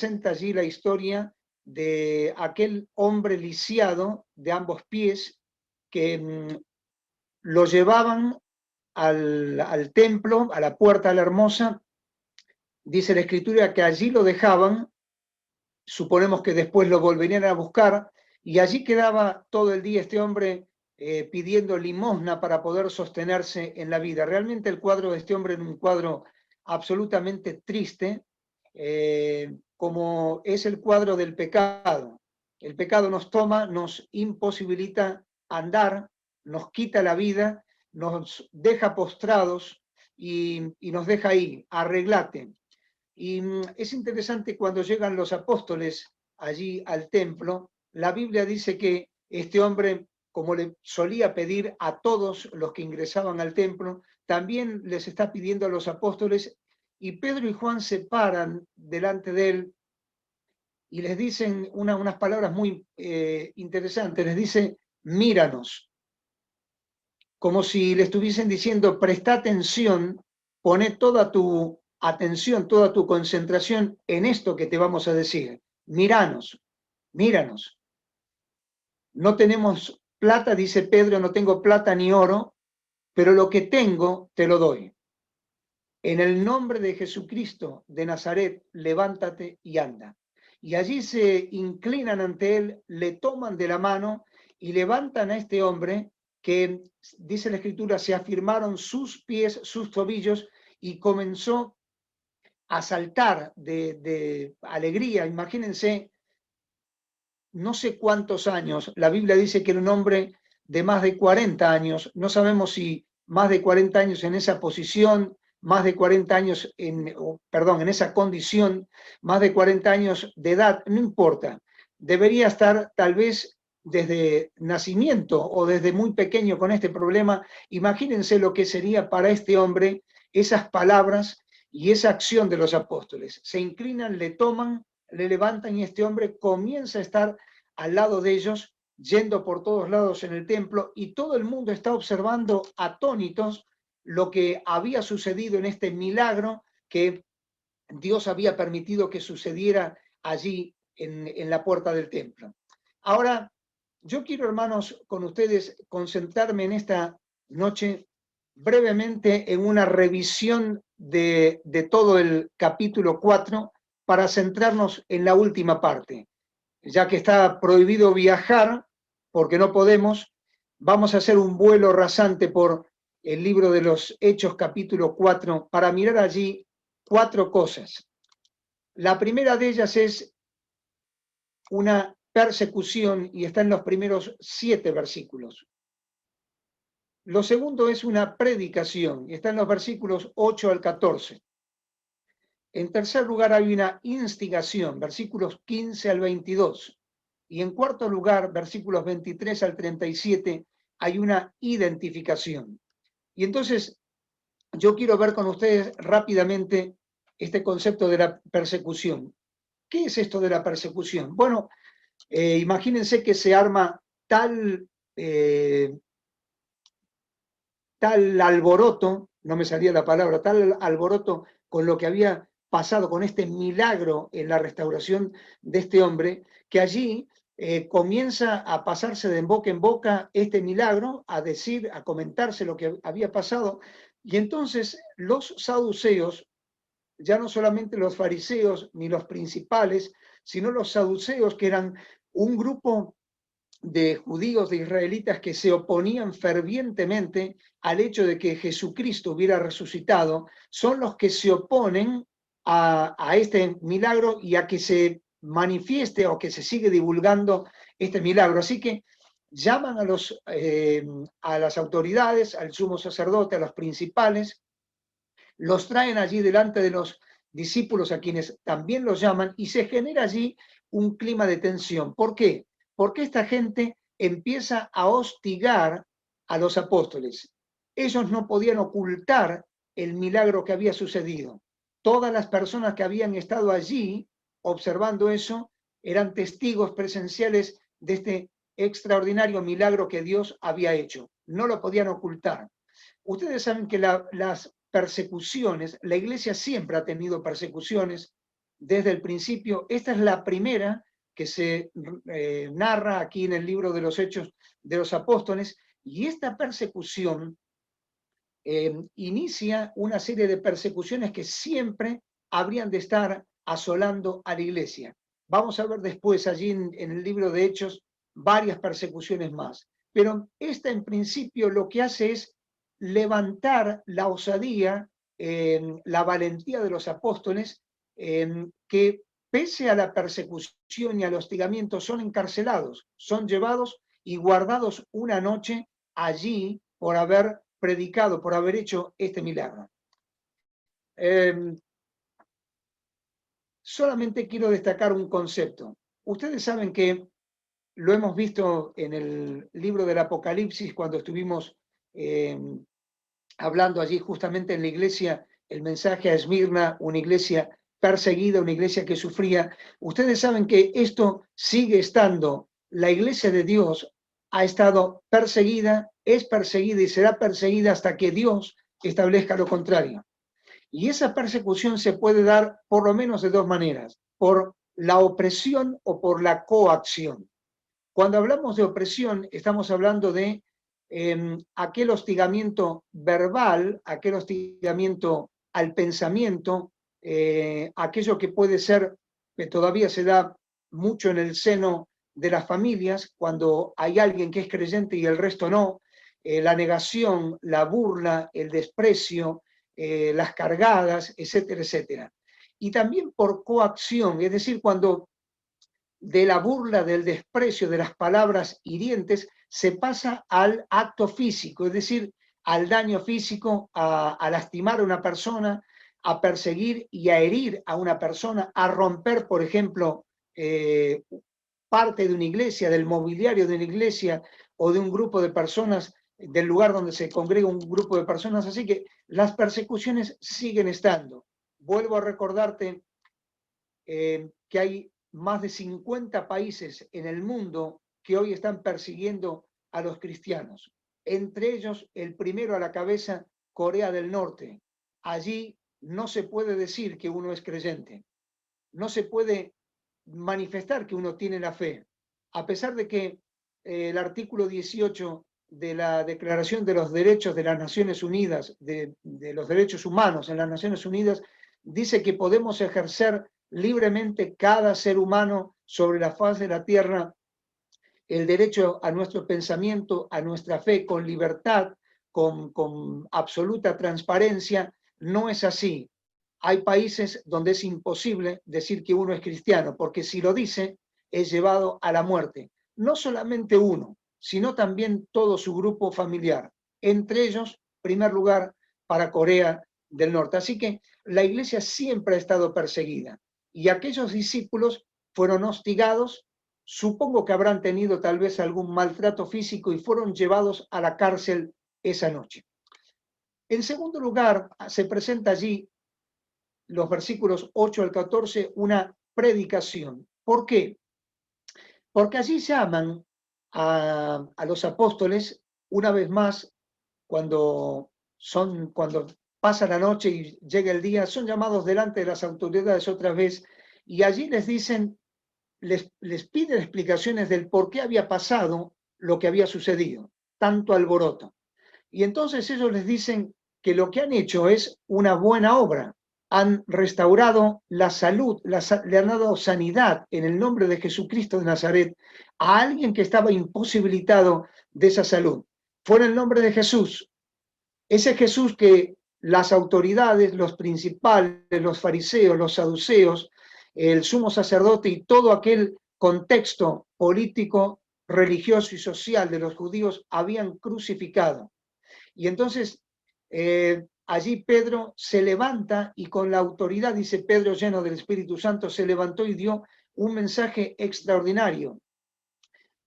presenta allí la historia de aquel hombre lisiado de ambos pies que lo llevaban al templo, a la puerta de la hermosa. Dice la escritura que allí lo dejaban, suponemos que después lo volverían a buscar, y allí quedaba todo el día este hombre pidiendo limosna para poder sostenerse en la vida. Realmente el cuadro de este hombre era un cuadro absolutamente triste, como es el cuadro del pecado. El pecado nos toma, nos imposibilita andar, nos quita la vida, nos deja postrados y nos deja ahí, arreglate. Y es interesante cuando llegan los apóstoles allí al templo, la Biblia dice que este hombre, como le solía pedir a todos los que ingresaban al templo, también les está pidiendo a los apóstoles, y Pedro y Juan se paran delante de él y les dicen unas palabras muy interesantes, les dice, míranos, como si le estuviesen diciendo, presta atención, pone toda tu atención, toda tu concentración en esto que te vamos a decir. Míranos, míranos. No tenemos plata, dice Pedro, no tengo plata ni oro, pero lo que tengo te lo doy. En el nombre de Jesucristo de Nazaret, levántate y anda. Y allí se inclinan ante él, le toman de la mano y levantan a este hombre que, dice la escritura, se afirmaron sus pies, sus tobillos, y comenzó a saltar de alegría. Imagínense, no sé cuántos años, la Biblia dice que era un hombre de más de 40 años, no sabemos si más de 40 años en esa posición, más de 40 años en esa condición, más de 40 años de edad, no importa, debería estar tal vez desde nacimiento o desde muy pequeño con este problema. Imagínense lo que sería para este hombre esas palabras y esa acción de los apóstoles. Se inclinan, le toman, le levantan, y este hombre comienza a estar al lado de ellos, yendo por todos lados en el templo, y todo el mundo está observando atónitos lo que había sucedido en este milagro que Dios había permitido que sucediera allí en la puerta del templo. Ahora, yo quiero, hermanos, con ustedes concentrarme en esta noche brevemente en una revisión de todo el capítulo 4 para centrarnos en la última parte. Ya que está prohibido viajar, porque no podemos, vamos a hacer un vuelo rasante por el libro de los Hechos capítulo 4 para mirar allí 4 cosas. La primera de ellas es una persecución y está en los primeros 7 versículos. Lo segundo es una predicación y está en los versículos 8 al 14. En tercer lugar hay una instigación, versículos 15 al 22. Y en cuarto lugar, versículos 23 al 37, hay una identificación. Y entonces yo quiero ver con ustedes rápidamente este concepto de la persecución. ¿Qué es esto de la persecución? Bueno, imagínense que se arma tal alboroto, no me salía la palabra, tal alboroto con lo que había pasado, con este milagro en la restauración de este hombre, que allí comienza a pasarse de boca en boca este milagro, a decir, a comentarse lo que había pasado, y entonces los saduceos, ya no solamente los fariseos ni los principales, sino los saduceos, que eran un grupo de judíos, de israelitas, que se oponían fervientemente al hecho de que Jesucristo hubiera resucitado, son los que se oponen a este milagro y a que se manifieste o que se sigue divulgando este milagro. Así que llaman a las autoridades, al sumo sacerdote, a los principales, los traen allí delante de los discípulos, a quienes también los llaman, y se genera allí un clima de tensión. ¿Por qué? Porque esta gente empieza a hostigar a los apóstoles. Ellos no podían ocultar el milagro que había sucedido. Todas las personas que habían estado allí observando eso eran testigos presenciales de este extraordinario milagro que Dios había hecho. No lo podían ocultar. Ustedes saben que las persecuciones, la iglesia siempre ha tenido persecuciones, desde el principio. Esta es la primera que se narra aquí en el libro de los Hechos de los Apóstoles, y esta persecución inicia una serie de persecuciones que siempre habrían de estar asolando a la iglesia. Vamos a ver después allí en el libro de Hechos varias persecuciones más. Pero esta en principio lo que hace es levantar la osadía, la valentía de los apóstoles, que pese a la persecución y al hostigamiento son encarcelados, son llevados y guardados una noche allí por haber predicado, por haber hecho este milagro. Solamente quiero destacar un concepto. Ustedes saben que lo hemos visto en el libro del Apocalipsis cuando estuvimos hablando allí justamente en la iglesia, el mensaje a Esmirna, una iglesia perseguida, una iglesia que sufría. Ustedes saben que esto sigue estando, la iglesia de Dios ha estado perseguida, es perseguida y será perseguida hasta que Dios establezca lo contrario. Y esa persecución se puede dar por lo menos de dos maneras, por la opresión o por la coacción. Cuando hablamos de opresión, estamos hablando de aquel hostigamiento verbal, aquel hostigamiento al pensamiento, aquello que puede ser, que todavía se da mucho en el seno de las familias, cuando hay alguien que es creyente y el resto no, la negación, la burla, el desprecio, las cargadas, etcétera, etcétera. Y también por coacción, es decir, cuando de la burla, del desprecio, de las palabras hirientes, se pasa al acto físico, es decir, al daño físico, a lastimar a una persona, a perseguir y a herir a una persona, a romper, por ejemplo, parte de una iglesia, del mobiliario de una iglesia o de un grupo de personas, del lugar donde se congrega un grupo de personas. Así que las persecuciones siguen estando. Vuelvo a recordarte que hay más de 50 países en el mundo que hoy están persiguiendo a los cristianos. Entre ellos, el primero a la cabeza, Corea del Norte. Allí no se puede decir que uno es creyente. No se puede manifestar que uno tiene la fe. A pesar de que el artículo 18 de la Declaración de los Derechos de las Naciones Unidas, de los derechos humanos en las Naciones Unidas, dice que podemos ejercer libremente cada ser humano sobre la faz de la tierra el derecho a nuestro pensamiento, a nuestra fe con libertad, con absoluta transparencia. No es así. Hay países donde es imposible decir que uno es cristiano, porque si lo dice, es llevado a la muerte. No solamente uno, sino también todo su grupo familiar. Entre ellos, en primer lugar, para Corea del Norte. Así que la iglesia siempre ha estado perseguida y aquellos discípulos fueron hostigados, supongo que habrán tenido tal vez algún maltrato físico y fueron llevados a la cárcel esa noche. En segundo lugar, se presenta allí los versículos 8 al 14, una predicación. ¿Por qué? Porque allí llaman a los apóstoles, una vez más, cuando pasa la noche y llega el día, son llamados delante de las autoridades otra vez, y allí les dicen, les piden explicaciones del por qué había pasado lo que había sucedido, tanto alboroto. Y entonces ellos les dicen que lo que han hecho es una buena obra, han restaurado la salud, le han dado sanidad en el nombre de Jesucristo de Nazaret a alguien que estaba imposibilitado de esa salud. Fue en el nombre de Jesús, ese Jesús que las autoridades, los principales, los fariseos, los saduceos, el sumo sacerdote y todo aquel contexto político, religioso y social de los judíos habían crucificado. Y entonces allí Pedro se levanta y con la autoridad, dice Pedro lleno del Espíritu Santo, se levantó y dio un mensaje extraordinario.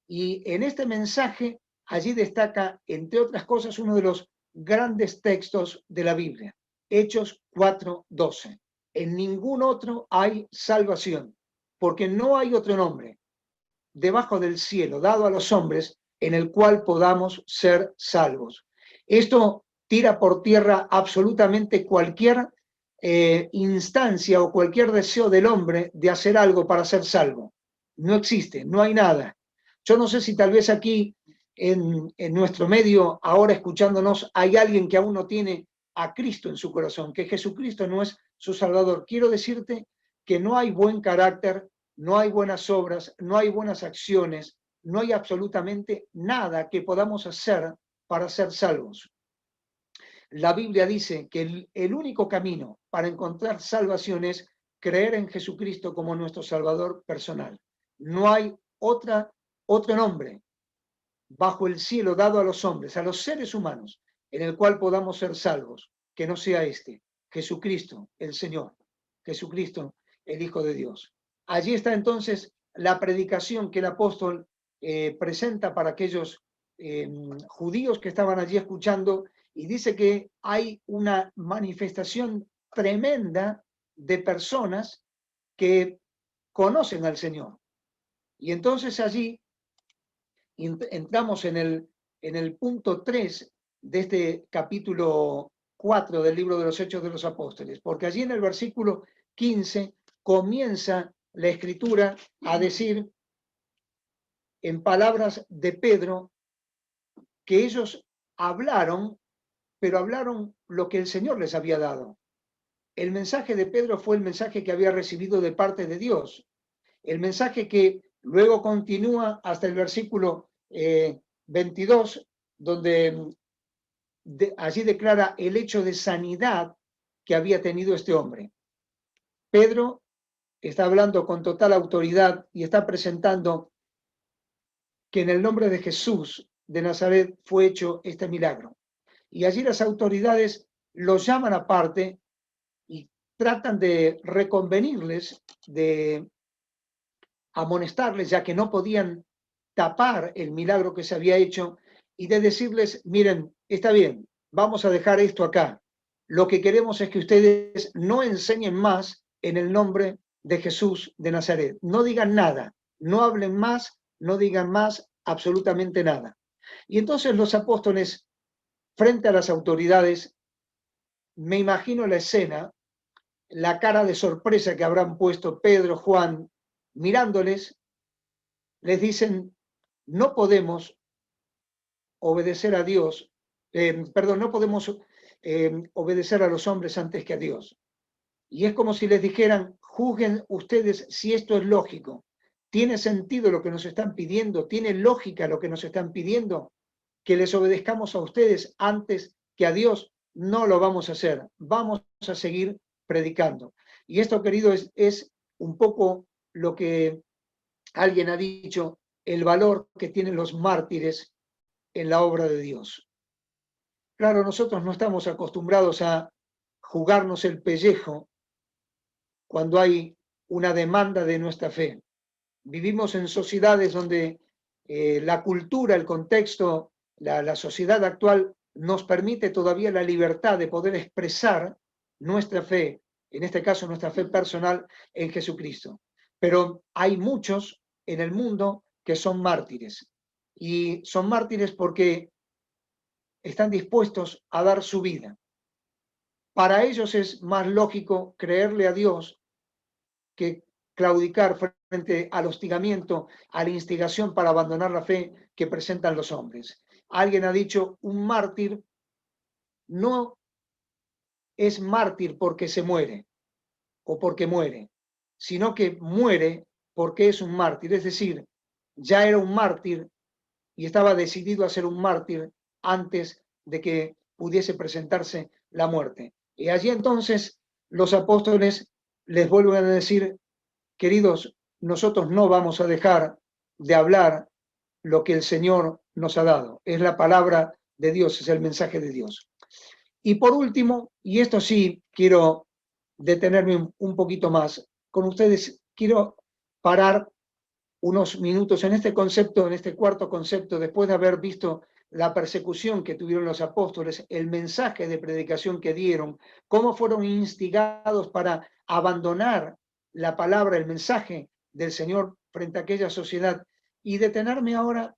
Y en este mensaje allí destaca, entre otras cosas, uno de los grandes textos de la Biblia, Hechos 4:12. En ningún otro hay salvación, porque no hay otro nombre debajo del cielo dado a los hombres en el cual podamos ser salvos. Esto tira por tierra absolutamente cualquier instancia o cualquier deseo del hombre de hacer algo para ser salvo. No existe, no hay nada. Yo no sé si tal vez aquí en nuestro medio, ahora escuchándonos, hay alguien que aún no tiene a Cristo en su corazón, que Jesucristo no es su Salvador. Quiero decirte que no hay buen carácter, no hay buenas obras, no hay buenas acciones, no hay absolutamente nada que podamos hacer para ser salvos. La Biblia dice que el único camino para encontrar salvación es creer en Jesucristo como nuestro Salvador personal. No hay otro nombre bajo el cielo dado a los hombres, a los seres humanos, en el cual podamos ser salvos, que no sea este, Jesucristo, el Señor, Jesucristo, el Hijo de Dios. Allí está entonces la predicación que el apóstol presenta para aquellos judíos que estaban allí escuchando, y dice que hay una manifestación tremenda de personas que conocen al Señor. Y entonces allí entramos en el punto 3 de este capítulo 4 del libro de los Hechos de los Apóstoles, porque allí en el versículo 15 comienza la escritura a decir en palabras de Pedro que ellos hablaron, pero hablaron lo que el Señor les había dado. El mensaje de Pedro fue el mensaje que había recibido de parte de Dios, el mensaje que luego continúa hasta el versículo 22, donde allí declara el hecho de sanidad que había tenido este hombre. Pedro está hablando con total autoridad y está presentando que en el nombre de Jesús de Nazaret fue hecho este milagro. Y allí las autoridades los llaman aparte y tratan de reconvenirles, de amonestarles, ya que no podían tapar el milagro que se había hecho, y de decirles, miren, está bien, vamos a dejar esto acá. Lo que queremos es que ustedes no enseñen más en el nombre de Jesús de Nazaret. No digan nada, no hablen más, no digan más absolutamente nada. Y entonces los apóstoles, frente a las autoridades, me imagino la escena, la cara de sorpresa que habrán puesto Pedro, Juan, mirándoles, les dicen, no podemos obedecer a Dios, perdón, no podemos obedecer a los hombres antes que a Dios. Y es como si les dijeran, juzguen ustedes si esto es lógico. ¿Tiene sentido lo que nos están pidiendo? ¿Tiene lógica lo que nos están pidiendo? Que les obedezcamos a ustedes antes que a Dios. No lo vamos a hacer. Vamos a seguir predicando. Y esto, querido, es un poco lo que alguien ha dicho, el valor que tienen los mártires en la obra de Dios. Claro, nosotros no estamos acostumbrados a jugarnos el pellejo cuando hay una demanda de nuestra fe. Vivimos en sociedades donde la cultura, el contexto, la sociedad actual nos permite todavía la libertad de poder expresar nuestra fe, en este caso nuestra fe personal en Jesucristo. Pero hay muchos en el mundo que son mártires. Y son mártires porque están dispuestos a dar su vida. Para ellos es más lógico creerle a Dios que claudicar frente al hostigamiento, a la instigación para abandonar la fe que presentan los hombres. Alguien ha dicho, un mártir no es mártir porque se muere o porque muere, sino que muere porque es un mártir. Es decir, ya era un mártir y estaba decidido a ser un mártir antes de que pudiese presentarse la muerte. Y allí entonces los apóstoles les vuelven a decir, queridos, nosotros no vamos a dejar de hablar lo que el Señor nos ha dado. Es la palabra de Dios, es el mensaje de Dios. Y por último, y esto sí quiero detenerme un poquito más, con ustedes quiero parar unos minutos en este concepto, en este cuarto concepto, después de haber visto la persecución que tuvieron los apóstoles, el mensaje de predicación que dieron, cómo fueron instigados para abandonar la palabra, el mensaje del Señor frente a aquella sociedad, y detenerme ahora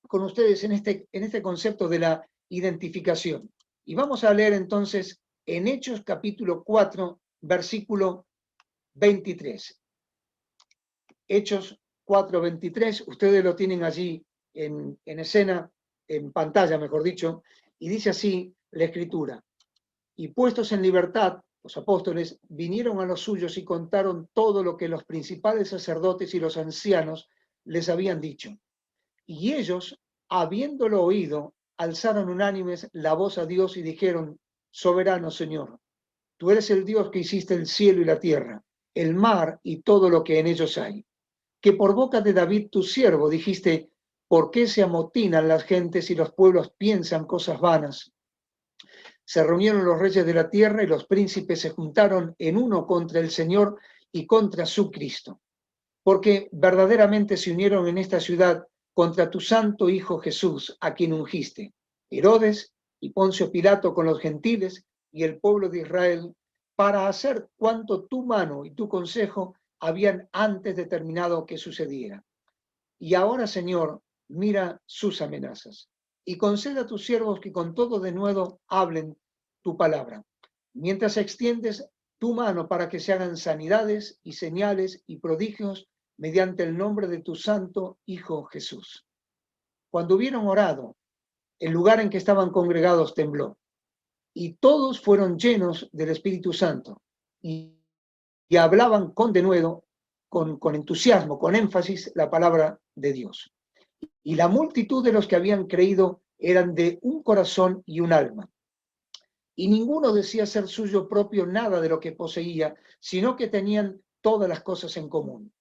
con ustedes en este concepto de la identificación. Y vamos a leer entonces en Hechos capítulo 4, versículo 23. Hechos 4, 23, ustedes lo tienen allí en escena, en pantalla, mejor dicho, y dice así la escritura: y puestos en libertad, los apóstoles vinieron a los suyos y contaron todo lo que los principales sacerdotes y los ancianos les habían dicho. Y ellos, habiéndolo oído, alzaron unánimes la voz a Dios y dijeron: soberano Señor, tú eres el Dios que hiciste el cielo y la tierra, el mar y todo lo que en ellos hay. Que por boca de David tu siervo dijiste: ¿por qué se amotinan las gentes y los pueblos piensan cosas vanas? Se reunieron los reyes de la tierra y los príncipes se juntaron en uno contra el Señor y contra su Cristo. Porque verdaderamente se unieron en esta ciudad contra tu santo Hijo Jesús, a quien ungiste, Herodes y Poncio Pilato con los gentiles y el pueblo de Israel, para hacer cuanto tu mano y tu consejo habían antes determinado que sucediera. Y ahora, Señor, mira sus amenazas y concede a tus siervos que con todo denuedo hablen tu palabra, mientras extiendes tu mano para que se hagan sanidades y señales y prodigios mediante el nombre de tu santo Hijo Jesús. Cuando hubieron orado, el lugar en que estaban congregados tembló, y todos fueron llenos del Espíritu Santo, y hablaban con denuedo, con entusiasmo, con énfasis, la palabra de Dios. Y la multitud de los que habían creído eran de un corazón y un alma. Y ninguno decía ser suyo propio nada de lo que poseía, sino que tenían todas las cosas en común.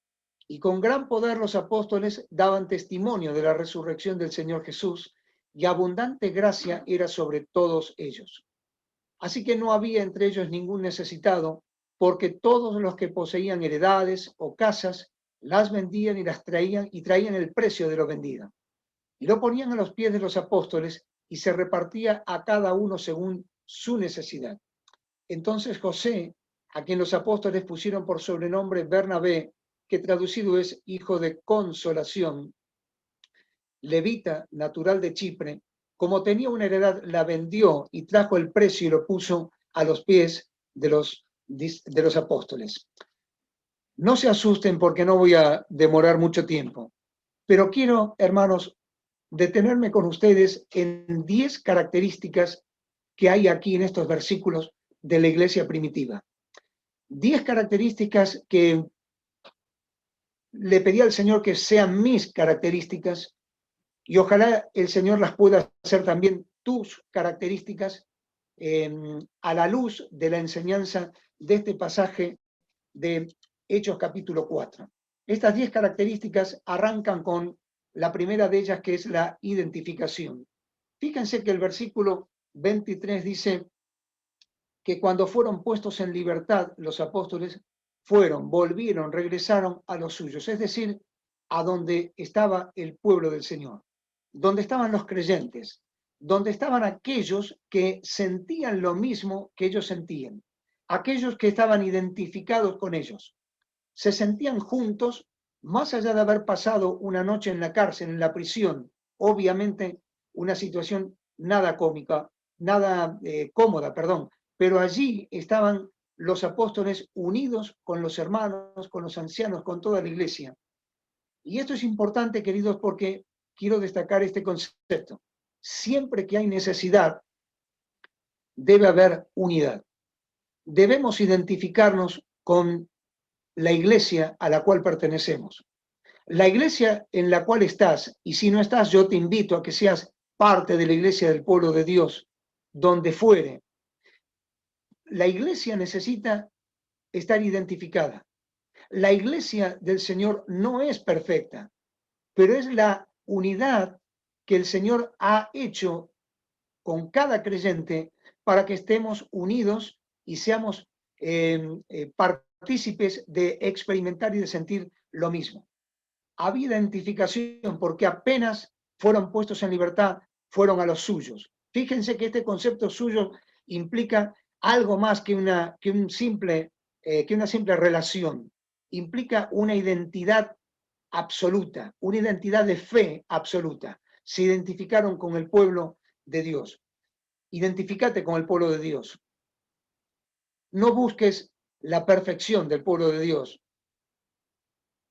Y con gran poder los apóstoles daban testimonio de la resurrección del Señor Jesús, y abundante gracia era sobre todos ellos. Así que no había entre ellos ningún necesitado, porque todos los que poseían heredades o casas las vendían y las traían y traían el precio de lo vendido. Y lo ponían a los pies de los apóstoles y se repartía a cada uno según su necesidad. Entonces José, a quien los apóstoles pusieron por sobrenombre Bernabé, que traducido es hijo de consolación, levita, natural de Chipre, como tenía una heredad, la vendió y trajo el precio y lo puso a los pies de los apóstoles. No se asusten porque no voy a demorar mucho tiempo, pero quiero, hermanos, detenerme con ustedes en 10 características que hay aquí en estos versículos de la iglesia primitiva. 10 características que le pedí al Señor que sean mis características, y ojalá el Señor las pueda hacer también tus características a la luz de la enseñanza de este pasaje de Hechos capítulo 4. Estas 10 características arrancan con la primera de ellas, que es la identificación. Fíjense que el versículo 23 dice que cuando fueron puestos en libertad los apóstoles volvieron, regresaron a los suyos, es decir, a donde estaba el pueblo del Señor, donde estaban los creyentes, donde estaban aquellos que sentían lo mismo que ellos sentían, aquellos que estaban identificados con ellos, se sentían juntos, más allá de haber pasado una noche en la cárcel, en la prisión, obviamente una situación nada cómica, nada cómoda, perdón, pero allí estaban los apóstoles unidos con los hermanos, con los ancianos, con toda la iglesia. Y esto es importante, queridos, porque quiero destacar este concepto. Siempre que hay necesidad, debe haber unidad. Debemos identificarnos con la iglesia a la cual pertenecemos. La iglesia en la cual estás, y si no estás, yo te invito a que seas parte de la iglesia del pueblo de Dios, donde fuere. La iglesia necesita estar identificada. La iglesia del Señor no es perfecta, pero es la unidad que el Señor ha hecho con cada creyente para que estemos unidos y seamos partícipes de experimentar y de sentir lo mismo. Había identificación porque apenas fueron puestos en libertad, fueron a los suyos. Fíjense que este concepto suyo implica algo más que una simple relación. Implica una identidad absoluta, una identidad de fe absoluta. Se identificaron con el pueblo de Dios. Identifícate con el pueblo de Dios. No busques la perfección del pueblo de Dios.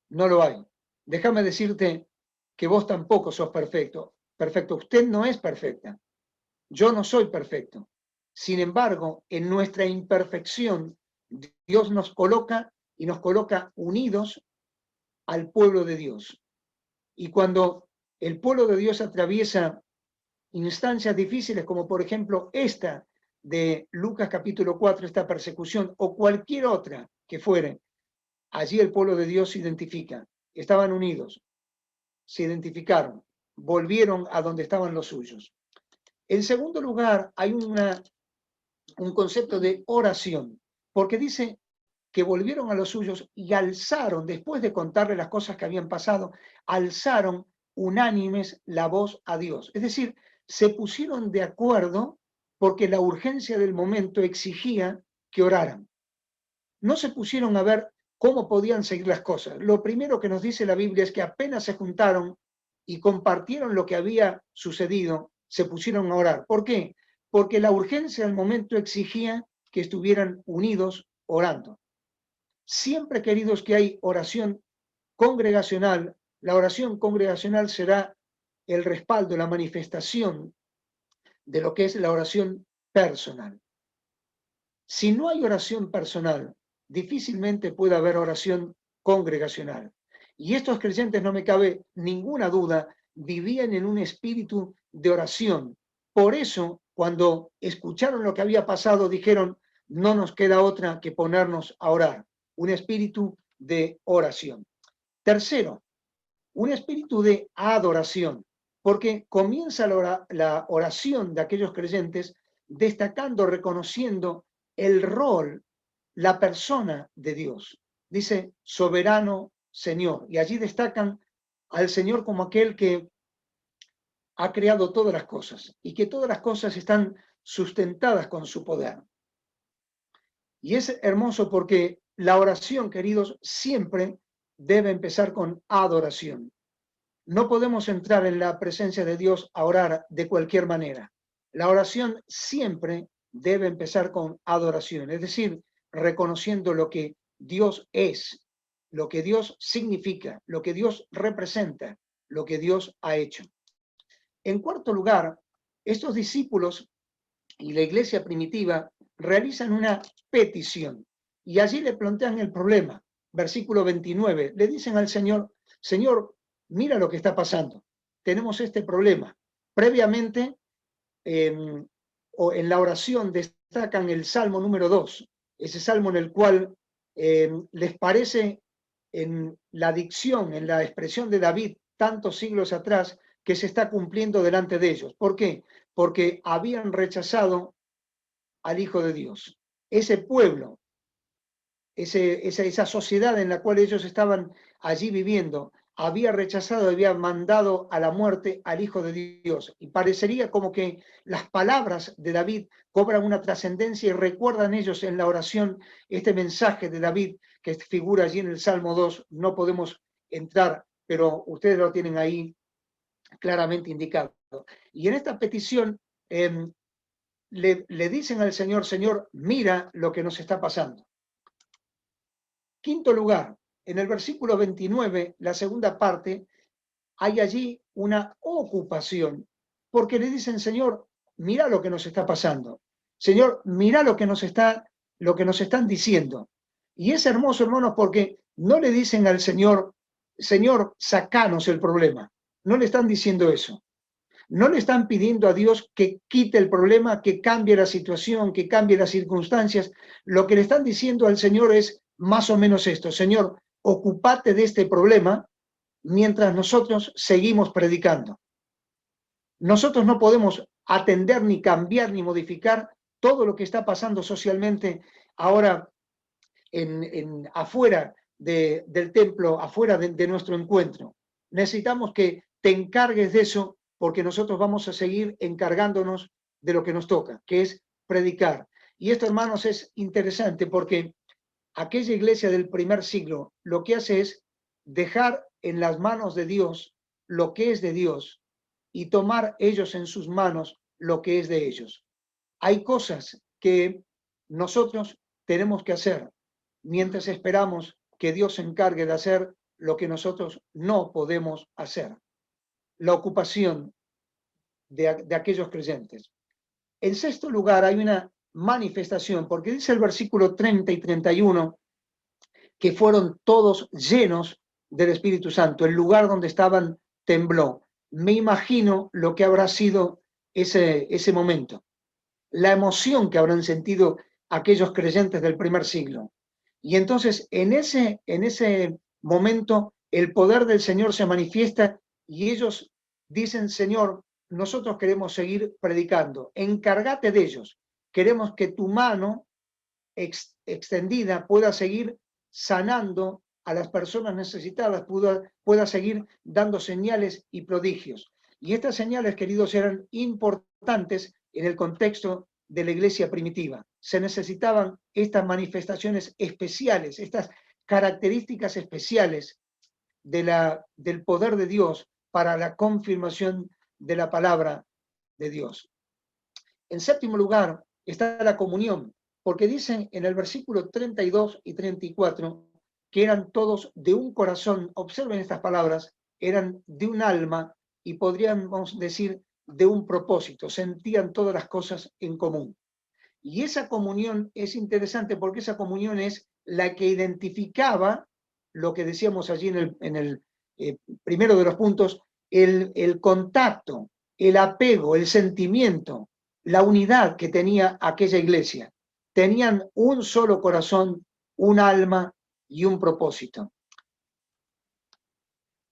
No lo hay. Déjame decirte que vos tampoco sos perfecto. Perfecto. Usted no es perfecta. Yo no soy perfecto. Sin embargo, en nuestra imperfección, Dios nos coloca y nos coloca unidos al pueblo de Dios. Y cuando el pueblo de Dios atraviesa instancias difíciles, como por ejemplo esta de Lucas capítulo 4, esta persecución, o cualquier otra que fuere, allí el pueblo de Dios se identifica. Estaban unidos, se identificaron, volvieron a donde estaban los suyos. En segundo lugar, hay un concepto de oración, porque dice que volvieron a los suyos y alzaron, después de contarle las cosas que habían pasado, alzaron unánimes la voz a Dios. Es decir, se pusieron de acuerdo porque la urgencia del momento exigía que oraran. No se pusieron a ver cómo podían seguir las cosas. Lo primero que nos dice la Biblia es que apenas se juntaron y compartieron lo que había sucedido, se pusieron a orar. ¿Por qué? Porque la urgencia del momento exigía que estuvieran unidos orando. Siempre, queridos, que hay oración congregacional, la oración congregacional será el respaldo, la manifestación de lo que es la oración personal. Si no hay oración personal, difícilmente puede haber oración congregacional. Y estos creyentes, no me cabe ninguna duda, vivían en un espíritu de oración. Por eso, cuando escucharon lo que había pasado, dijeron, no nos queda otra que ponernos a orar. Un espíritu de oración. Tercero, un espíritu de adoración, porque comienza la oración de aquellos creyentes destacando, reconociendo el rol, la persona de Dios. Dice, soberano Señor. Y allí destacan al Señor como aquel que ha creado todas las cosas y que todas las cosas están sustentadas con su poder. Y es hermoso porque la oración, queridos, siempre debe empezar con adoración. No podemos entrar en la presencia de Dios a orar de cualquier manera. La oración siempre debe empezar con adoración, es decir, reconociendo lo que Dios es, lo que Dios significa, lo que Dios representa, lo que Dios ha hecho. En cuarto lugar, estos discípulos y la iglesia primitiva realizan una petición y allí le plantean el problema. Versículo 29, le dicen al Señor, Señor, mira lo que está pasando, tenemos este problema. Previamente, o en la oración destacan el Salmo número 2, ese salmo en el cual les parece en la dicción, en la expresión de David tantos siglos atrás, que se está cumpliendo delante de ellos. ¿Por qué? Porque habían rechazado al Hijo de Dios. Ese pueblo, esa sociedad en la cual ellos estaban allí viviendo, había rechazado, había mandado a la muerte al Hijo de Dios. Y parecería como que las palabras de David cobran una trascendencia y recuerdan ellos en la oración este mensaje de David que figura allí en el Salmo 2. No podemos entrar, pero ustedes lo tienen ahí claramente indicado. Y en esta petición le dicen al Señor, Señor, mira lo que nos está pasando. Quinto lugar, en el versículo 29, la segunda parte, hay allí una ocupación, porque le dicen, Señor, mira lo que nos está pasando. Señor, mira lo que nos están diciendo. Y es hermoso, hermanos, porque no le dicen al Señor, Señor, sacanos el problema. No le están diciendo eso. No le están pidiendo a Dios que quite el problema, que cambie la situación, que cambie las circunstancias. Lo que le están diciendo al Señor es más o menos esto: Señor, ocúpate de este problema mientras nosotros seguimos predicando. Nosotros no podemos atender, ni cambiar, ni modificar todo lo que está pasando socialmente ahora afuera del templo, afuera de nuestro encuentro. Necesitamos que te encargues de eso, porque nosotros vamos a seguir encargándonos de lo que nos toca, que es predicar. Y esto, hermanos, es interesante porque aquella iglesia del primer siglo lo que hace es dejar en las manos de Dios lo que es de Dios y tomar ellos en sus manos lo que es de ellos. Hay cosas que nosotros tenemos que hacer mientras esperamos que Dios se encargue de hacer lo que nosotros no podemos hacer. La ocupación de aquellos creyentes. En sexto lugar, hay una manifestación, porque dice el versículo 30 y 31 que fueron todos llenos del Espíritu Santo. El lugar donde estaban tembló. Me imagino lo que habrá sido ese momento, la emoción que habrán sentido aquellos creyentes del primer siglo. Y entonces en ese momento el poder del Señor se manifiesta y ellos dicen: Señor, nosotros queremos seguir predicando, encárgate de ellos, queremos que tu mano extendida pueda seguir sanando a las personas necesitadas, pueda seguir dando señales y prodigios. Y estas señales, queridos, eran importantes en el contexto de la iglesia primitiva. Se necesitaban estas manifestaciones especiales, estas características especiales del poder de Dios para la confirmación de la palabra de Dios. En séptimo lugar está la comunión, porque dicen en el versículo 32 y 34 que eran todos de un corazón. Observen estas palabras: eran de un alma y podríamos decir de un propósito, sentían todas las cosas en común. Y esa comunión es interesante porque esa comunión es la que identificaba lo que decíamos allí en el primero de los puntos, el contacto, el apego, el sentimiento, la unidad que tenía aquella iglesia. Tenían un solo corazón, un alma y un propósito.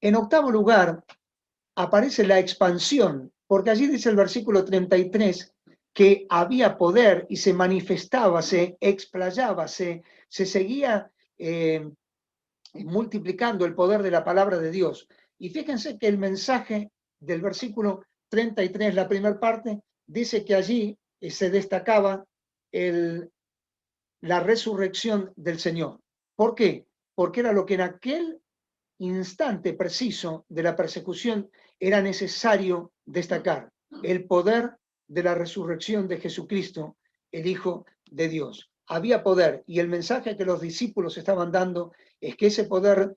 En octavo lugar, aparece la expansión, porque allí dice el versículo 33 que había poder y se manifestaba, se explayaba, se seguía multiplicando el poder de la palabra de Dios. Y fíjense que el mensaje del versículo 33, la primera parte, dice que allí se destacaba la resurrección del Señor. ¿Por qué? Porque era lo que en aquel instante preciso de la persecución era necesario destacar: el poder de la resurrección de Jesucristo, el Hijo de Dios. Había poder, y el mensaje que los discípulos estaban dando es que ese poder,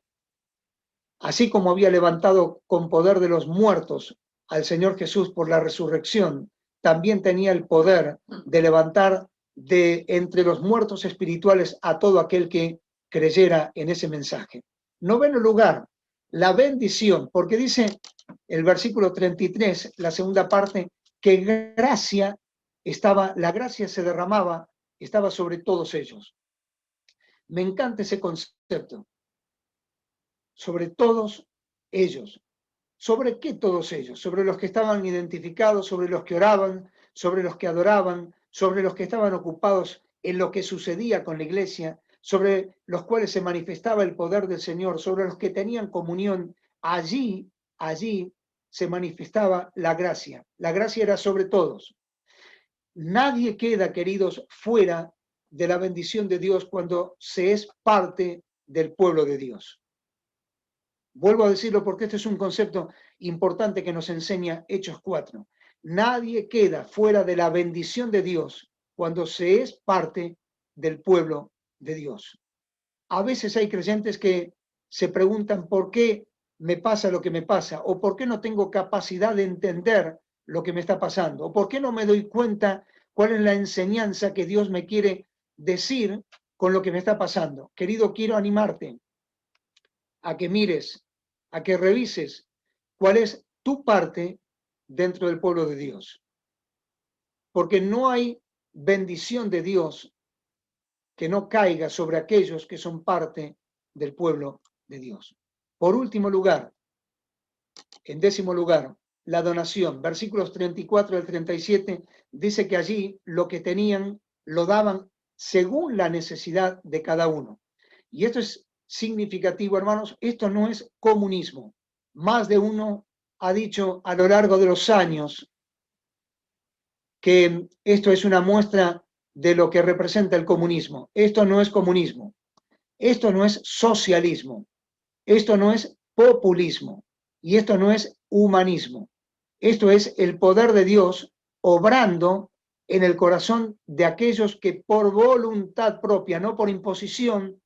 así como había levantado con poder de los muertos al Señor Jesús por la resurrección, también tenía el poder de levantar de entre los muertos espirituales a todo aquel que creyera en ese mensaje. Noveno lugar, la bendición, porque dice el versículo 33, la segunda parte, que la gracia se derramaba, estaba sobre todos ellos. Me encanta ese concepto. Sobre todos ellos. ¿Sobre qué todos ellos? Sobre los que estaban identificados, sobre los que oraban, sobre los que adoraban, sobre los que estaban ocupados en lo que sucedía con la iglesia, sobre los cuales se manifestaba el poder del Señor, sobre los que tenían comunión. Allí se manifestaba la gracia. La gracia era sobre todos. Nadie queda, queridos, fuera de la bendición de Dios cuando se es parte del pueblo de Dios. Vuelvo a decirlo porque este es un concepto importante que nos enseña Hechos 4. Nadie queda fuera de la bendición de Dios cuando se es parte del pueblo de Dios. A veces hay creyentes que se preguntan por qué me pasa lo que me pasa, o por qué no tengo capacidad de entender lo que me está pasando, o por qué no me doy cuenta cuál es la enseñanza que Dios me quiere decir con lo que me está pasando. Querido, quiero animarte a que mires, a que revises cuál es tu parte dentro del pueblo de Dios. Porque no hay bendición de Dios que no caiga sobre aquellos que son parte del pueblo de Dios. Por último lugar, en décimo lugar, la donación. Versículos 34 al 37 dice que allí lo que tenían lo daban según la necesidad de cada uno. Y esto es significativo, hermanos. Esto no es comunismo. Más de uno ha dicho a lo largo de los años que esto es una muestra de lo que representa el comunismo. Esto no es comunismo. Esto no es socialismo. Esto no es populismo. Y esto no es humanismo. Esto es el poder de Dios obrando en el corazón de aquellos que por voluntad propia, no por imposición,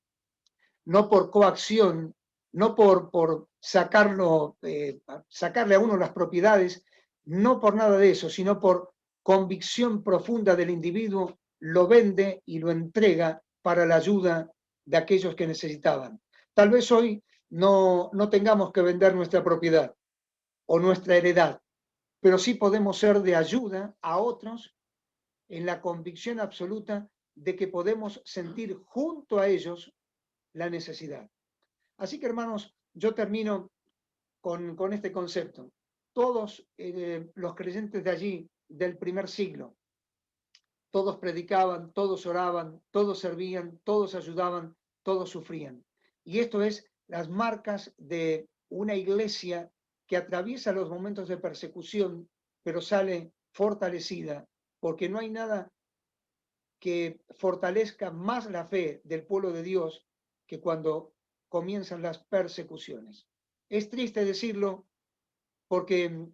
no por coacción, no por sacarle a uno las propiedades, no por nada de eso, sino por convicción profunda del individuo, lo vende y lo entrega para la ayuda de aquellos que necesitaban. Tal vez hoy no tengamos que vender nuestra propiedad o nuestra heredad, pero sí podemos ser de ayuda a otros en la convicción absoluta de que podemos sentir junto a ellos la necesidad. Así que, hermanos, yo termino con este concepto. Todos los creyentes de allí, del primer siglo, todos predicaban, todos oraban, todos servían, todos ayudaban, todos sufrían. Y esto es las marcas de una iglesia que atraviesa los momentos de persecución, pero sale fortalecida, porque no hay nada que fortalezca más la fe del pueblo de Dios que cuando comienzan las persecuciones. Es triste decirlo porque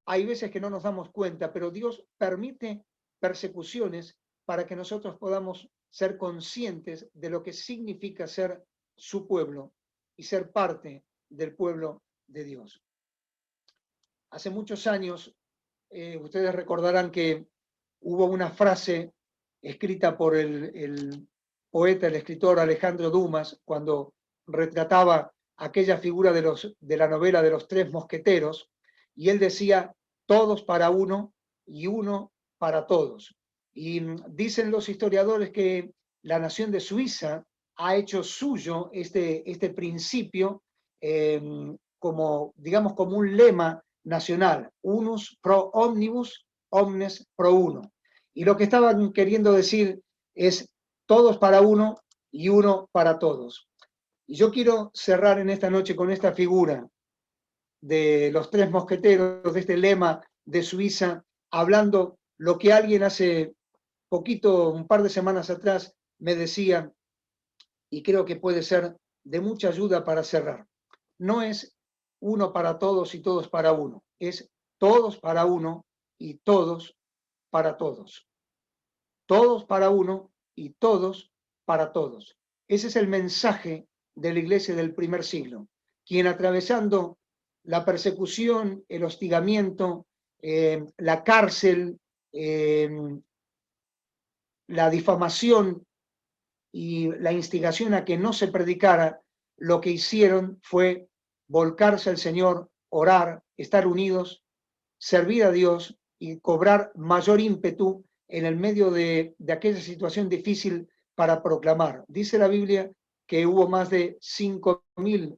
hay veces que no nos damos cuenta, pero Dios permite persecuciones para que nosotros podamos ser conscientes de lo que significa ser su pueblo y ser parte del pueblo de Dios. Hace muchos años, ustedes recordarán que hubo una frase escrita por el poeta, el escritor Alejandro Dumas, cuando retrataba aquella figura de la novela de los tres mosqueteros, y él decía, todos para uno y uno para todos. Y dicen los historiadores que la nación de Suiza ha hecho suyo este principio como, digamos, como un lema nacional, unus pro omnibus, omnes pro uno. Y lo que estaban queriendo decir es todos para uno y uno para todos. Y yo quiero cerrar en esta noche con esta figura de los tres mosqueteros, de este lema de Suiza, hablando lo que alguien hace poquito, un par de semanas atrás, me decía, y creo que puede ser de mucha ayuda para cerrar. No es uno para todos y todos para uno, es todos para uno y todos para todos. Todos para uno y todos para todos. Ese es el mensaje de la iglesia del primer siglo, quien atravesando la persecución, el hostigamiento, la cárcel, la difamación y la instigación a que no se predicara, lo que hicieron fue volcarse al Señor, orar, estar unidos, servir a Dios y cobrar mayor ímpetu en el medio de aquella situación difícil para proclamar. Dice la Biblia que hubo más de 5.000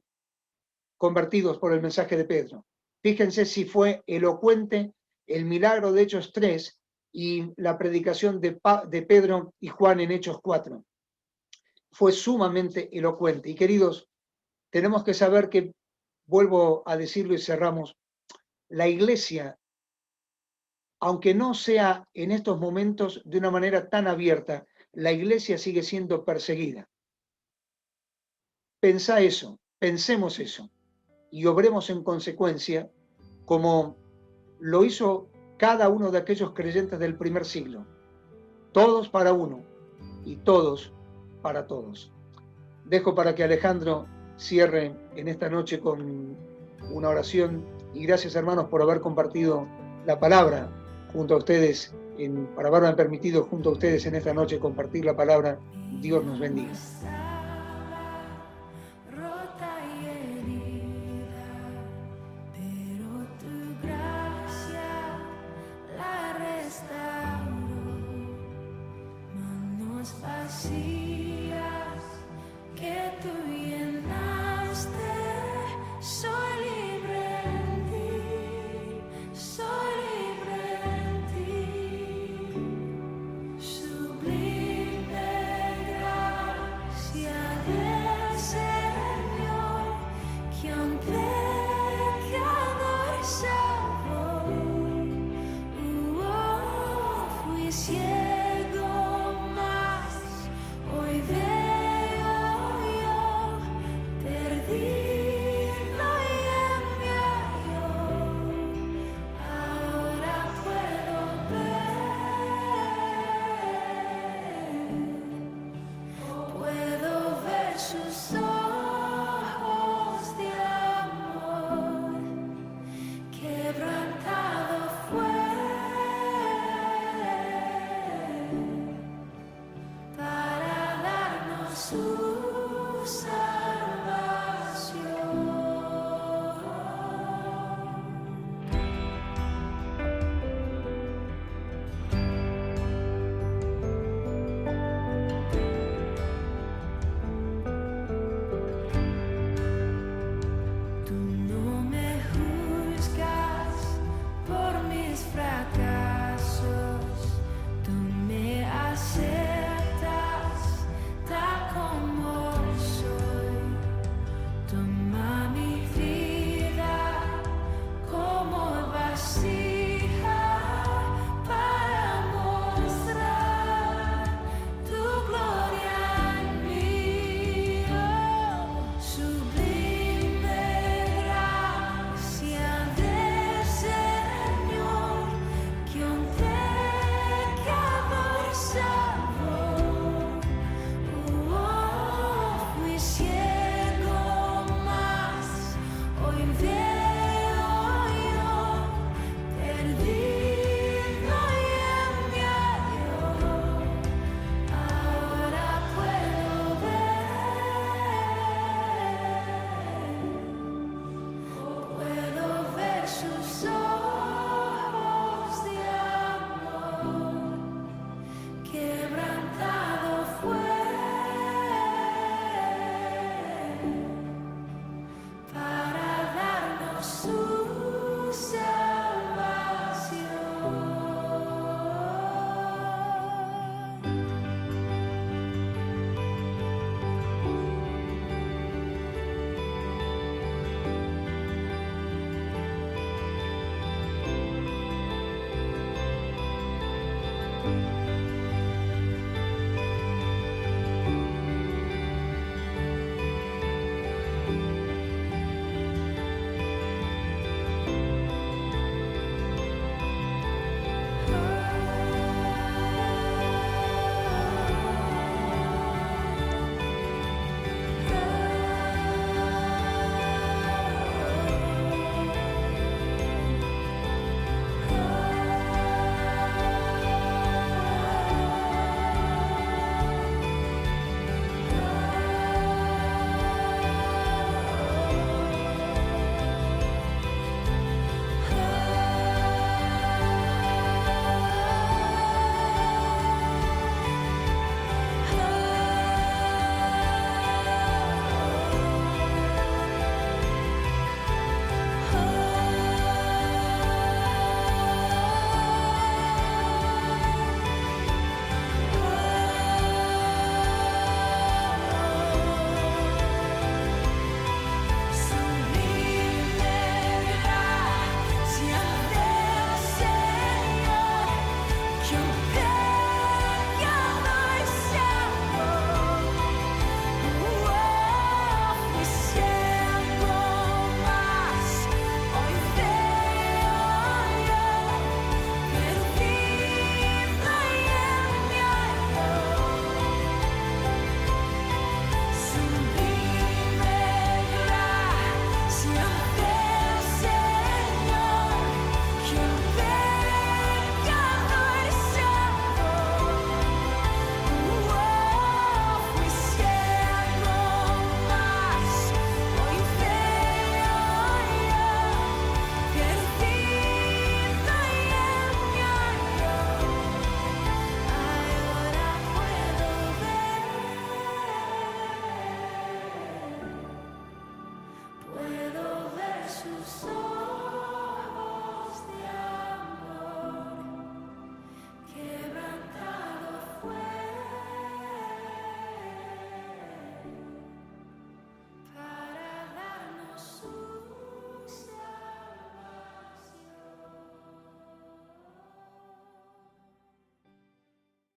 convertidos por el mensaje de Pedro. Fíjense si fue elocuente el milagro de Hechos 3 y la predicación de Pedro y Juan en Hechos 4. Fue sumamente elocuente. Y queridos, tenemos que saber que, vuelvo a decirlo y cerramos, la iglesia, aunque no sea en estos momentos de una manera tan abierta, la iglesia sigue siendo perseguida. Pensá eso, pensemos eso y obremos en consecuencia como lo hizo cada uno de aquellos creyentes del primer siglo. Todos para uno y todos para todos. Dejo para que Alejandro cierre en esta noche con una oración y gracias, hermanos, por haber compartido la palabra junto a ustedes, por haberme permitido junto a ustedes en esta noche compartir la palabra. Dios nos bendiga. Ciego, mas